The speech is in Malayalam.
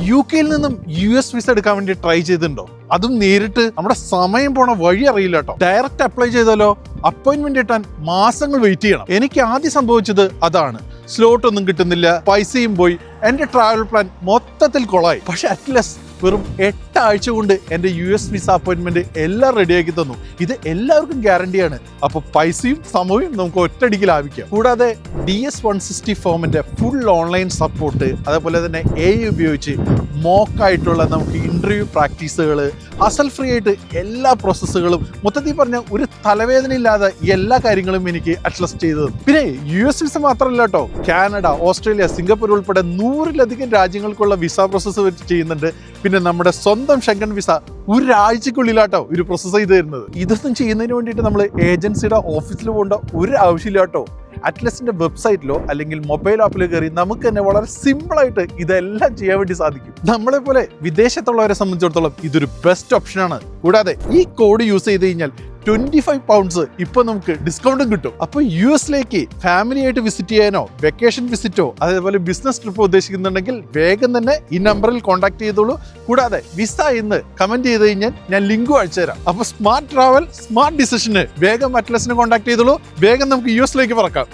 UK-യിൽ നിന്നും US വിസ എടുക്കാൻ വേണ്ടി ട്രൈ ചെയ്തിട്ടുണ്ടോ? അതും നേരിട്ട് നമ്മുടെ സമയം പോണ വഴി അറിയില്ല കേട്ടോ. ഡയറക്റ്റ് അപ്ലൈ ചെയ്താലോ അപ്പോയിന്റ്മെന്റ് കിട്ടാൻ മാസങ്ങൾ വെയിറ്റ് ചെയ്യണം. എനിക്ക് ആദ്യം സംഭവിച്ചത് അതാണ്. സ്ലോട്ട് ഒന്നും കിട്ടുന്നില്ല, പൈസയും പോയി, എന്റെ ട്രാവൽ പ്ലാൻ മൊത്തത്തിൽ കൊളായി. പക്ഷെ അറ്റ്ലസ് വെറും 8 ആഴ്ച കൊണ്ട് എൻ്റെ US വിസ അപ്പോയിന്റ്മെന്റ് എല്ലാം റെഡിയാക്കി തന്നു. ഇത് എല്ലാവർക്കും ഗ്യാരണ്ടിയാണ്. അപ്പൊ പൈസയും സമയവും നമുക്ക് ഒറ്റയടിക്ക് ലാഭിക്കാം. കൂടാതെ DS-160 ഫോമിന്റെ ഫുൾ ഓൺലൈൻ സപ്പോർട്ട്, അതേപോലെ തന്നെ AI ഉപയോഗിച്ച് മോക്കായിട്ടുള്ള നമുക്ക് ഇന്റർവ്യൂ പ്രാക്ടീസുകൾ, ഹസൽ ഫ്രീ ആയിട്ട് എല്ലാ പ്രോസസ്സുകളും, മൊത്തത്തിൽ പറഞ്ഞ ഒരു തലവേദന ഇല്ലാതെ എല്ലാ കാര്യങ്ങളും എനിക്ക് അറ്റ്ലസ് ചെയ്തത്. പിന്നെ US വിസ മാത്രമല്ല കേട്ടോ, കാനഡ, ഓസ്ട്രേലിയ, സിംഗപ്പൂർ ഉൾപ്പെടെ 100-ലധികം രാജ്യങ്ങൾക്കുള്ള വിസ പ്രോസസ്സ് ചെയ്യുന്നുണ്ട്. പിന്നെ നമ്മുടെ സ്വന്തം ഷെങ്കൻ വിസ ഒരാഴ്ചക്കുള്ളിലാട്ടോ ഒരു പ്രോസസ്സ് ചെയ്ത് തരുന്നത്. ഇതൊന്നും ചെയ്യുന്നതിന് വേണ്ടിയിട്ട് നമ്മൾ ഏജൻസിയുടെ ഓഫീസിൽ പോകേണ്ട ഒരു ആവശ്യമില്ല കേട്ടോ. അറ്റ്ലസിന്റെ വെബ്സൈറ്റിലോ അല്ലെങ്കിൽ മൊബൈൽ ആപ്പിലോ കയറി നമുക്ക് തന്നെ വളരെ സിമ്പിളായിട്ട് ഇതെല്ലാം ചെയ്യാൻ വേണ്ടി സാധിക്കും. നമ്മളെ പോലെ വിദേശത്തുള്ളവരെ സംബന്ധിച്ചിടത്തോളം ഇതൊരു ബെസ്റ്റ് ഓപ്ഷനാണ്. കൂടാതെ ഈ കോഡ് യൂസ് ചെയ്ത് കഴിഞ്ഞാൽ 25 പൗണ്ട്സ് ഇപ്പൊ നമുക്ക് ഡിസ്കൗണ്ടും കിട്ടും. അപ്പോൾ US-ലേക്ക് ഫാമിലി ആയിട്ട് വിസിറ്റ് ചെയ്യാനോ വെക്കേഷൻ വിസിറ്റോ അതേപോലെ ബിസിനസ് ട്രിപ്പോ ഉദ്ദേശിക്കുന്നുണ്ടെങ്കിൽ വേഗം തന്നെ ഈ നമ്പറിൽ കോൺടാക്ട് ചെയ്തോളൂ. കൂടാതെ വിസ എന്ന് കമന്റ് ചെയ്ത് കഴിഞ്ഞാൽ ഞാൻ ലിങ്കും അയച്ചു തരാം. അപ്പൊ സ്മാർട്ട് ട്രാവൽ, സ്മാർട്ട് ഡിസിഷന് വേഗം അറ്റ്ലസിനെ കോൺടാക്ട് ചെയ്തോളൂ. വേഗം നമുക്ക് US-ലേക്ക് പറക്കാം.